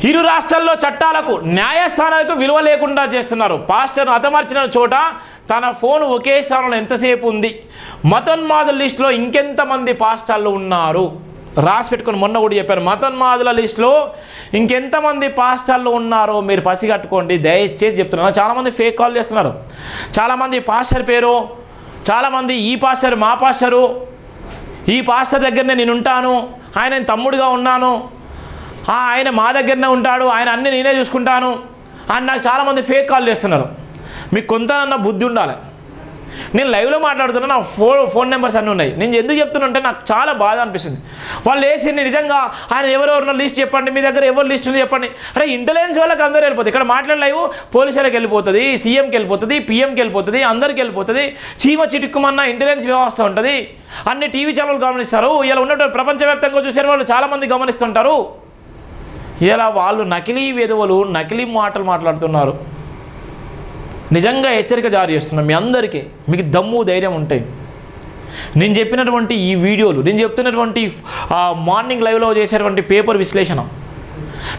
ఇరు రాష్ట్రాల్లో చట్టాలకు న్యాయస్థానాలకు విలువ లేకుండా చేస్తున్నారు. పాస్టర్ను హతమార్చిన చోట తన ఫోన్ ఒకే స్థానంలో ఎంతసేపు ఉంది? మతోన్మాదుల లిస్టులో ఇంకెంతమంది పాస్టర్లు ఉన్నారు? రాసి పెట్టుకొని మొన్న కూడా చెప్పారు. మతోన్మాదుల లిస్టులో ఇంకెంతమంది పాస్టర్లు ఉన్నారో మీరు పసిగట్టుకోండి. దయచేసి చెప్తున్నాను. చాలామంది ఫేక్ కాల్ చేస్తున్నారు. చాలామంది పాస్టర్ పేరు, చాలామంది ఈ పాస్టర్ మా పాస్టరు, ఈ పాస్టర్ దగ్గరనే నేను ఉంటాను, ఆయన తమ్ముడుగా ఉన్నాను, ఆయన మా దగ్గరనే ఉంటాడు, ఆయన అన్నీ నేనే చూసుకుంటాను అని నాకు చాలామంది ఫేక్ కాల్ చేస్తున్నారు. మీకు కొంతనన్నా బుద్ధి ఉండాలి. నేను లైవ్లో మాట్లాడుతున్నా, నా ఫోన్ నెంబర్స్ అన్నీ ఉన్నాయి. నేను ఎందుకు చెప్తున్నా నాకు చాలా బాధ అనిపిస్తుంది. వాళ్ళు వేసి నిజంగా ఆయన ఎవరెవరినో లిస్ట్ చెప్పండి, మీ దగ్గర ఎవరు లిస్ట్ ఉంది చెప్పండి. అరే ఇంటెలిజెన్స్ వాళ్ళకి అందరూ వెళ్ళిపోతుంది. ఇక్కడ మాట్లాడే లైవ్ పోలీసులకు వెళ్ళిపోతుంది, సీఎంకి వెళ్ళిపోతుంది, పీఎంకి వెళ్ళిపోతుంది, అందరికి వెళ్ళిపోతుంది. చీమ చిటుక్కుమన్న ఇంటెలిజెన్స్ వ్యవస్థ ఉంటుంది. అన్ని టీవీ ఛానల్ గమనిస్తారు. ఇలా ఉన్నటువంటి ప్రపంచవ్యాప్తంగా చూసే వాళ్ళు చాలామంది గమనిస్తుంటారు. ఇలా వాళ్ళు నకిలీ వెధవలు, నకిలీ మాటలు మాట్లాడుతున్నారు. నిజంగా హెచ్చరిక జారీ చేస్తున్నాం మీ అందరికీ. మీకు దమ్ము ధైర్యం ఉంటాయి. నేను చెప్పినటువంటి ఈ వీడియోలు, నేను చెప్తున్నటువంటి మార్నింగ్ లైవ్లో చేసేటువంటి పేపర్ విశ్లేషణ,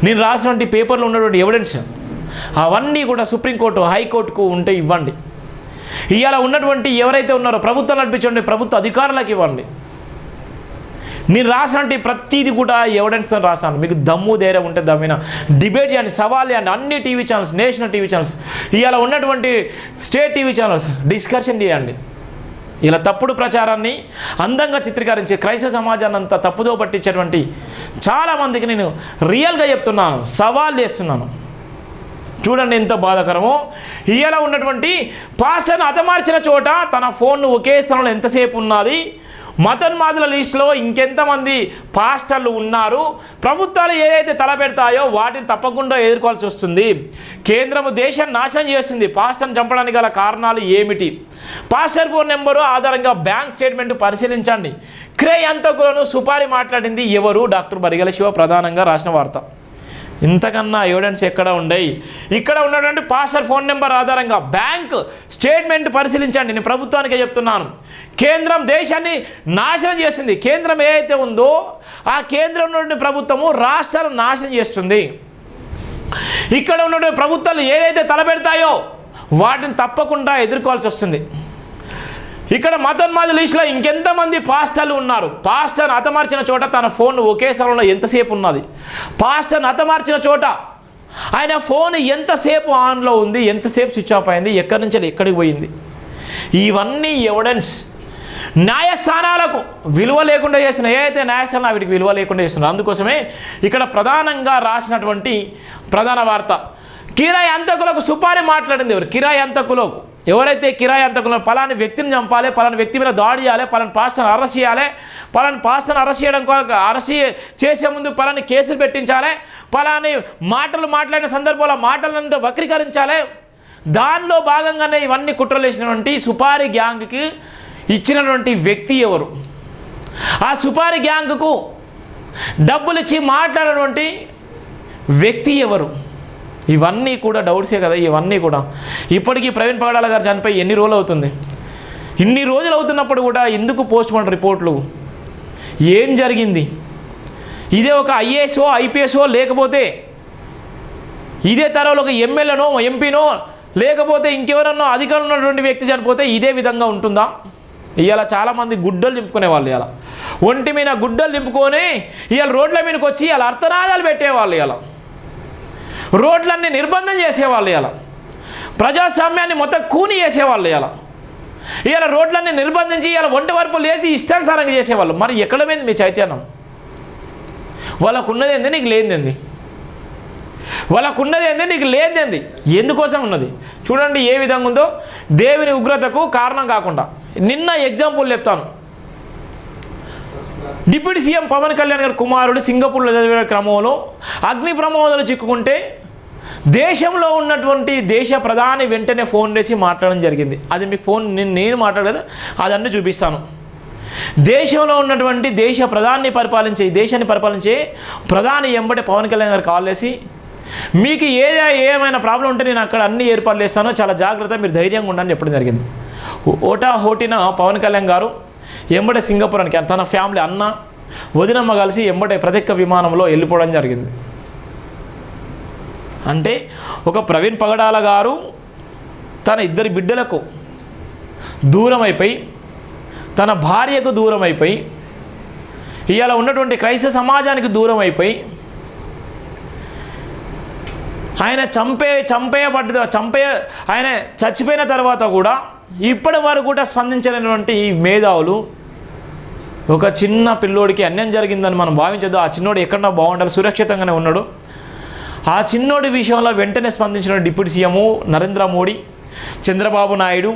నేను రాసినటువంటి పేపర్లో ఉన్నటువంటి ఎవిడెన్స్ అవన్నీ కూడా సుప్రీంకోర్టు, హైకోర్టుకు ఉంటే ఇవ్వండి. ఇవాళ ఉన్నటువంటి ఎవరైతే ఉన్నారో ప్రభుత్వం నడిపించండి, ప్రభుత్వ అధికారులకు ఇవ్వండి. నేను రాసినటువంటి ప్రతిదీ కూడా ఎవిడెన్స్ రాశాను. మీకు దమ్ము ధైర్యం ఉంటే దమ్మిన డిబేట్ చేయండి, సవాల్ చేయండి. అన్ని TV channels, national TV channels, ఇవాళ ఉన్నటువంటి స్టేట్ టీవీ ఛానల్స్ డిస్కషన్ చేయండి. ఇలా తప్పుడు ప్రచారాన్ని అందంగా చిత్రీకరించి క్రైస్తవ సమాజాన్ని అంతా తప్పుదో పట్టించేటువంటి చాలామందికి నేను రియల్గా చెప్తున్నాను, సవాల్ చేస్తున్నాను. చూడండి ఎంత బాధాకరమో. ఇవాళ ఉన్నటువంటి పాస్టర్ను హతమార్చిన చోట తన ఫోన్ ఒకే స్థలంలో ఎంతసేపు ఉన్నది? మతోన్మాదుల లిస్టులో ఇంకెంతమంది పాస్టర్లు ఉన్నారు? ప్రభుత్వాలు ఏదైతే తలపెడతాయో వాటిని తప్పకుండా ఎదుర్కోవాల్సి వస్తుంది. కేంద్రము దేశాన్ని నాశనం చేస్తుంది. పాస్టర్ని చంపడానికి గల కారణాలు ఏమిటి? పాస్టర్ ఫోన్ నెంబరు ఆధారంగా బ్యాంక్ స్టేట్మెంట్ పరిశీలించండి. క్రయ హంతకులను సుపారీ మాట్లాడింది ఎవరు? డాక్టర్ బరిగెల శివ ప్రధానంగా రాసిన వార్త. ఇంతకన్నా ఎవిడెన్స్ ఎక్కడ ఉండయి? ఇక్కడ ఉన్నటువంటి పాస్టర్ ఫోన్ నెంబర్ ఆధారంగా బ్యాంక్ స్టేట్మెంట్ పరిశీలించండి. నేను ప్రభుత్వానికే చెప్తున్నాను. కేంద్రం దేశాన్ని నాశనం చేస్తుంది. కేంద్రం ఏదైతే ఉందో ఆ కేంద్రం ఉన్నటువంటి ప్రభుత్వము రాష్ట్రాలను నాశనం చేస్తుంది. ఇక్కడ ఉన్నటువంటి ప్రభుత్వాలు ఏదైతే తలపెడతాయో వాటిని తప్పకుండా ఎదుర్కోవాల్సి వస్తుంది. ఇక్కడ మతోన్మాదుల లిస్టులో ఇంకెంతమంది పాస్టర్లు ఉన్నారు? పాస్టర్ను హతమార్చిన చోట తన ఫోన్ ఒకే స్థలంలో ఎంతసేపు ఉన్నది? పాస్టర్ను హతమార్చిన చోట ఆయన ఫోన్ ఎంతసేపు ఆన్లో ఉంది, ఎంతసేపు స్విచ్ ఆఫ్ అయింది, ఎక్కడి నుంచి ఎక్కడికి పోయింది? ఇవన్నీ ఎవిడెన్స్. న్యాయస్థానాలకు విలువ లేకుండా చేస్తున్న ఏదైతే న్యాయస్థానాలు వీటికి విలువ లేకుండా చేస్తున్నారు. అందుకోసమే ఇక్కడ ప్రధానంగా రాసినటువంటి ప్రధాన వార్త, కిరాయి హంతకులకు సుపారీ మాట్లాడింది ఎవరు? కిరాయి హంతకులకు ఎవరైతే కిరాయి హంతకులు పలాని వ్యక్తిని చంపాలి, పలాని వ్యక్తి మీద దాడి చేయాలి, పలాని పాస్టర్ని అరెస్ట్ చేయాలి, పలాని పాస్టర్ని అరెస్ట్ చేయడం అరెస్ట్ చేసే ముందు పలాని కేసులు పెట్టించాలి, పలాని మాటలు మాట్లాడిన సందర్భంలో మాటలంతా వక్రీకరించాలి. దానిలో భాగంగానే ఇవన్నీ కుట్రలు వేసినటువంటి సుపారీ గ్యాంగ్కి ఇచ్చినటువంటి వ్యక్తి ఎవరు? ఆ సుపారీ గ్యాంగ్కు డబ్బులు ఇచ్చి మాట్లాడినటువంటి వ్యక్తి ఎవరు? ఇవన్నీ కూడా డౌట్సే కదా. ఇవన్నీ కూడా ఇప్పటికీ ప్రవీణ్ పగడాల గారు చనిపోయి ఎన్ని రోజులు అవుతుంది? ఇన్ని రోజులు అవుతున్నప్పుడు కూడా ఎందుకు పోస్ట్ మార్టం రిపోర్ట్లు? ఏం జరిగింది? ఇదే ఒక ఐఏఎస్ఓ ఐపీఎస్ఓ లేకపోతే ఇదే తరంలో ఒక ఎమ్మెల్యేనో ఎంపీనో లేకపోతే ఇంకెవరన్నో అధికారంలో ఉన్నటువంటి వ్యక్తి చనిపోతే ఇదే విధంగా ఉంటుందా? ఇవాళ చాలామంది గుడ్డలు నింపుకునే వాళ్ళు, ఇలా ఒంటి మీద గుడ్డలు నింపుకొని ఇవాళ రోడ్ల మీదకి వచ్చి ఇలా అర్థనాదాలు పెట్టేవాళ్ళు, ఇలా రోడ్లన్నీ నిర్బంధం చేసేవాళ్ళు, ఇలా ప్రజాస్వామ్యాన్ని మొత్తం కూని చేసేవాళ్ళు, ఇలా రోడ్లన్నీ నిర్బంధించి ఇలా ఒంటి వరపులు వేసి ఇష్టానుసారంగా చేసేవాళ్ళు. మరి ఎక్కడ పోయింది మీ చైతన్యం? వాళ్ళకు ఉన్నది ఏంది, నీకు లేనిదేంది? వాళ్ళకు ఉన్నది ఏంది, నీకు లేనిదేంది? ఎందుకోసం ఉన్నది? చూడండి ఏ విధంగా ఉందో. దేవుని ఉగ్రతకు కారణం కాకుండా నిన్న ఎగ్జాంపుల్ చెప్తాను. డిప్యూటీ సీఎం పవన్ కళ్యాణ్ గారి కుమారుడు సింగపూర్లో చదివే క్రమంలో అగ్ని ప్రమాదాలు చిక్కుకుంటే దేశంలో ఉన్నటువంటి దేశ ప్రధాని వెంటనే ఫోన్ చేసి మాట్లాడడం జరిగింది. అది మీకు ఫోన్ నేను మాట్లాడదు, అదన్నీ చూపిస్తాను. దేశంలో ఉన్నటువంటి దేశాన్ని పరిపాలించే ప్రధాని ఎంబటి పవన్ కళ్యాణ్ గారు కాల్ చేసి, మీకు ఏమైనా ప్రాబ్లం ఉంటే నేను అక్కడ అన్ని ఏర్పాట్లు చేస్తాను, చాలా జాగ్రత్త, మీరు ధైర్యంగా ఉండాలని చెప్పడం జరిగింది. హోటిన పవన్ కళ్యాణ్ గారు ఎంబడే సింగపూరానికి తన ఫ్యామిలీ అన్న వదినమ్మ కలిసి ఎంబడే ప్రత్యేక విమానంలో వెళ్ళిపోవడం జరిగింది. అంటే ఒక ప్రవీణ్ పగడాల గారు తన ఇద్దరి బిడ్డలకు దూరం అయిపోయి, తన భార్యకు దూరం అయిపోయి, ఇవాళ ఉన్నటువంటి క్రైస్తవ సమాజానికి దూరం అయిపోయి, ఆయన ఆయన చచ్చిపోయిన తర్వాత కూడా ఇప్పటి వరకు కూడా స్పందించలేనటువంటి మేధావులు ఒక చిన్న పిల్లోడికి అన్యాయం జరిగిందని మనం భావించదు. ఆ చిన్నోడు ఎక్కడన్నా బాగుండాలి, సురక్షితంగానే ఉన్నాడు. ఆ చిన్నోడి విషయంలో వెంటనే స్పందించిన డిప్యూటీ సీఎం నరేంద్ర మోడీ, చంద్రబాబు నాయుడు,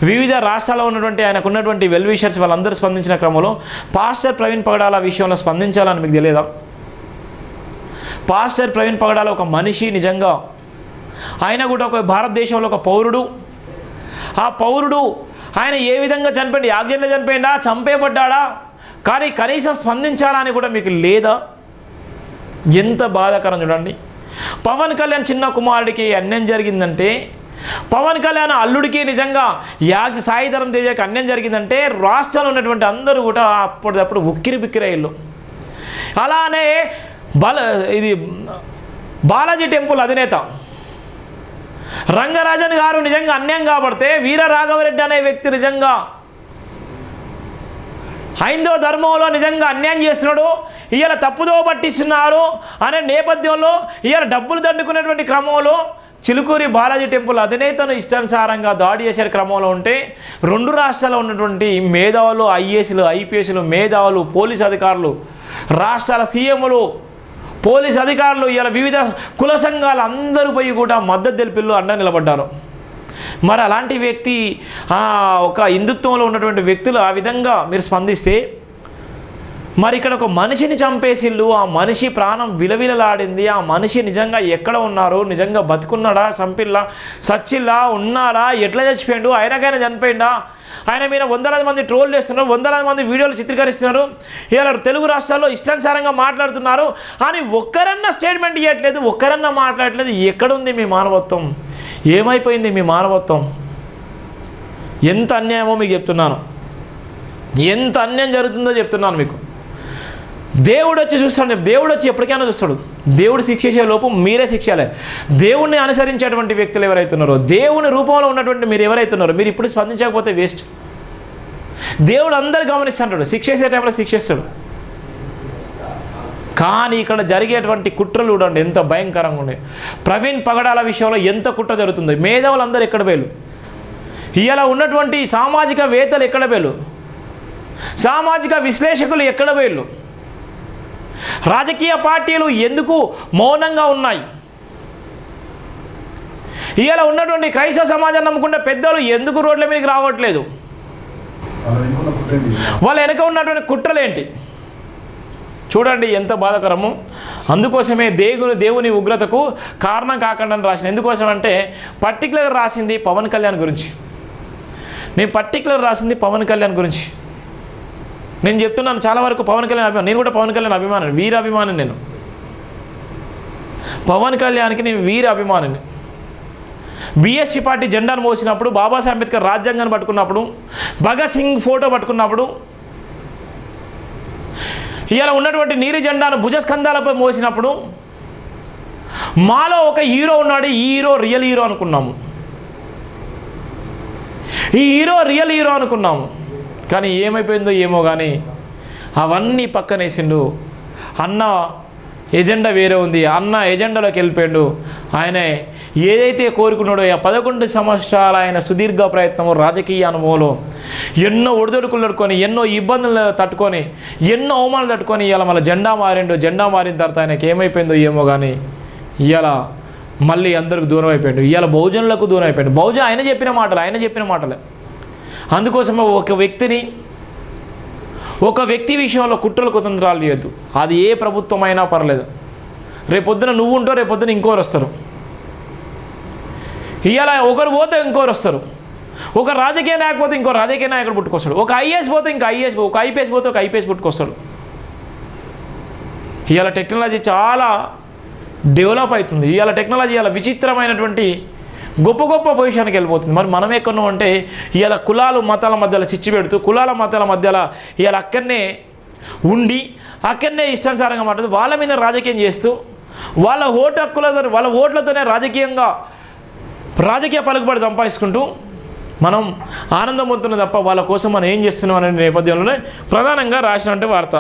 వివిధ రాష్ట్రాల్లో ఉన్నటువంటి ఆయనకు ఉన్నటువంటి వెల్ విషర్స్ వాళ్ళందరూ స్పందించిన క్రమంలో పాస్టర్ ప్రవీణ్ పగడాల విషయంలో స్పందించాలని మీకు తెలియదా? పాస్టర్ ప్రవీణ్ పగడాల ఒక మనిషి, నిజంగా ఆయన కూడా ఒక భారతదేశంలో ఒక పౌరుడు. ఆ పౌరుడు ఆయన ఏ విధంగా చనిపోయింది? యాక్సిడెంట్లో చనిపోయిందా, చంపేయబడ్డా? కానీ కనీసం స్పందించాలని కూడా మీకు లేదా? ఎంత బాధాకరం చూడండి. పవన్ కళ్యాణ్ చిన్న కుమారుడికి అన్యాయం జరిగిందంటే, పవన్ కళ్యాణ్ అల్లుడికి నిజంగా సాయిధరం తేజకి అన్యాయం జరిగిందంటే రాష్ట్రంలో ఉన్నటువంటి అందరూ కూడా అప్పటిదప్పుడు ఉక్కిరి బిక్కిరయ్యారు. అలానే బాలాజీ టెంపుల్ అధినేత రంగరాజన్ గారు నిజంగా అన్యాయం కాబడితే వీర రాఘవరెడ్డి అనే వ్యక్తి నిజంగా హైందవ ధర్మంలో నిజంగా అన్యాయం చేస్తున్నాడు, ఇవాళ తప్పుదో పట్టిస్తున్నారు అనే నేపథ్యంలో ఇవాళ డబ్బులు దండుకునేటువంటి క్రమంలో చిలుకూరి బాలాజీ టెంపుల్ అధినేతను ఇష్టానుసారంగా దాడి చేసే క్రమంలో ఉంటే, రెండు రాష్ట్రాల్లో ఉన్నటువంటి మేధావులు, ఐఏఎస్లు, ఐపీఎస్లు, మేధావులు, పోలీసు అధికారులు, రాష్ట్రాల సీఎంలు, పోలీస్ అధికారులు, ఇలా వివిధ కుల సంఘాలు అందరూ పోయి కూడా మద్దతు తెలిపిల్లు అండ నిలబడ్డారు. మరి అలాంటి వ్యక్తి, ఒక హిందుత్వంలో ఉన్నటువంటి వ్యక్తులు ఆ విధంగా మీరు స్పందిస్తే, మరి ఇక్కడ ఒక మనిషిని చంపేసిళ్ళు, ఆ మనిషి ప్రాణం విలవిలలాడింది. ఆ మనిషి నిజంగా ఎక్కడ ఉన్నారు, నిజంగా బతుకున్నాడా, చంపిల్లా, సచ్చిల్లా, ఉన్నారా, ఎట్లా చచ్చిపోయిండు, ఆయనకైనా చనిపోయిందా, ఆయన మీద వందలాది మంది ట్రోల్ చేస్తున్నారు, వందలాది మంది వీడియోలు చిత్రీకరిస్తున్నారు, ఇలా తెలుగు రాష్ట్రాల్లో ఇష్టానుసారంగా మాట్లాడుతున్నారు అని ఒక్కరన్నా స్టేట్మెంట్ ఇవ్వట్లేదు, ఒక్కరన్నా మాట్లాడట్లేదు. ఎక్కడుంది మీ మానవత్వం? ఏమైపోయింది మీ మానవత్వం? ఎంత అన్యాయమో మీకు చెప్తున్నాను, ఎంత అన్యాయం జరుగుతుందో చెప్తున్నాను మీకు. దేవుడు వచ్చి చూస్తాడు, దేవుడు వచ్చి ఎప్పటికైనా చూస్తాడు. దేవుడు శిక్షించే లోపు మీరే శిక్షాలే. దేవుణ్ణి అనుసరించేటువంటి వ్యక్తులు ఎవరైతున్నారో, దేవుని రూపంలో ఉన్నటువంటి మీరు ఎవరైతున్నారో, మీరు ఇప్పుడు స్పందించకపోతే వేస్ట్. దేవుడు అందరు గమనిస్తుంటాడు, శిక్షేసే టైంలో శిక్షిస్తాడు. కానీ ఇక్కడ జరిగేటువంటి కుట్రలు చూడండి ఎంత భయంకరంగా ఉన్నాయి. ప్రవీణ్ పగడాల విషయంలో ఎంత కుట్ర జరుగుతుంది. మేధావులు అందరూ ఎక్కడ వేలు, ఇలా ఉన్నటువంటి సామాజిక వేత్తలు ఎక్కడ వేలు, సామాజిక విశ్లేషకులు ఎక్కడ వేళ్ళు, రాజకీయ పార్టీలు ఎందుకు మౌనంగా ఉన్నాయి, ఇలా ఉన్నటువంటి క్రైస్తవ సమాజాన్ని నమ్ముకుంటే పెద్దలు ఎందుకు రోడ్ల మీదకి రావట్లేదు, వాళ్ళ వెనక ఉన్నటువంటి కుట్రలేంటి చూడండి ఎంత బాధాకరము. అందుకోసమే దేవుని ఉగ్రతకు కారణం కాకుండా రాసిన. ఎందుకోసం అంటే పర్టికులర్ రాసింది పవన్ కళ్యాణ్ గురించి. నేను పర్టికులర్ రాసింది పవన్ కళ్యాణ్ గురించి. నేను చెప్తున్నాను చాలా వరకు పవన్ కళ్యాణ్ అభిమానం. నేను కూడా పవన్ కళ్యాణ్ అభిమానం, వీర అభిమానం. నేను పవన్ కళ్యాణ్కి నేను వీర అభిమానిని. బీఎస్పీ పార్టీ జెండాను మోసినప్పుడు, బాబాసాహెబ్ అంబేద్కర్ రాజ్యాంగాన్ని పట్టుకున్నప్పుడు, భగత్ సింగ్ ఫోటో పట్టుకున్నప్పుడు, ఇలా ఉన్నటువంటి నీలి జెండాను భుజస్కంధాలపై మోసినప్పుడు మాలో ఒక హీరో ఉన్నాడు, ఈ హీరో రియల్ హీరో అనుకున్నాము, ఈ హీరో రియల్ హీరో అనుకున్నాము. కానీ ఏమైపోయిందో ఏమో కానీ అవన్నీ పక్కనేసిండు. అన్న ఎజెండా వేరే ఉంది, అన్న ఎజెండాలోకి వెళ్ళిపోయాడు. ఆయన ఏదైతే కోరుకున్నాడో 11 సంవత్సరాల ఆయన సుదీర్ఘ ప్రయత్నము, రాజకీయ అనుభవంలో ఎన్నో ఒడిదొడుకులు తట్టుకొని, ఎన్నో ఇబ్బందులు తట్టుకొని, ఎన్నో అవమానాలు తట్టుకొని ఇవాళ మళ్ళీ జెండా మారిండు. జెండా మారిన తర్వాత ఆయనకి ఏమైపోయిందో ఏమో కానీ ఇవాళ మళ్ళీ అందరికి దూరం అయిపోయాడు. ఇవాళ బహుజనులకు దూరం అయిపోయాడు. బహుజన్ ఆయన చెప్పిన మాటలే. అందుకోసం ఒక వ్యక్తి విషయంలో కుట్రలు కుతంత్రాలు చేయొద్దు. అది ఏ ప్రభుత్వమైనా పర్లేదు. రేపొద్దున నువ్వు ఉంటావు, రేపొద్దున ఇంకోరు వస్తారు. ఇవాళ ఒకరు పోతే ఇంకోరు వస్తారు. ఒక రాజకీయ నాయకు పోతే ఇంకో రాజకీయ నాయకుడు పుట్టుకొస్తాడు. ఒక ఐఏఎస్ పోతే ఇంకా ఐఏఎస్, ఒక ఐపీఎస్ పోతే ఒక ఐపీఎస్ పుట్టుకొస్తాడు. ఇవాళ టెక్నాలజీ చాలా డెవలప్ అవుతుంది. ఇవాళ టెక్నాలజీ ఇవాళ విచిత్రమైనటువంటి గొప్ప గొప్ప పొజిషన్కి వెళ్ళిపోతుంది. మరి మనం ఎక్కడున్నాం అంటే ఇవాళ కులాలు మతాల మధ్యలో చిచ్చు పెడుతూ, కులాల మతాల మధ్యలో ఇవాళ అక్కడనే ఉండి, అక్కడనే ఇష్టానుసారంగా మాట్లాడుతూ, వాళ్ళ మీద రాజకీయం చేస్తూ, వాళ్ళ ఓటు హక్కులతో వాళ్ళ ఓట్లతోనే రాజకీయ పలుకుబడి సంపాదించుకుంటూ మనం ఆనందం పొందుతున్నాం తప్ప వాళ్ళ కోసం మనం ఏం చేస్తున్నాం అనే నేపథ్యంలోనే ప్రధానంగా రాసినటువంటి వార్త.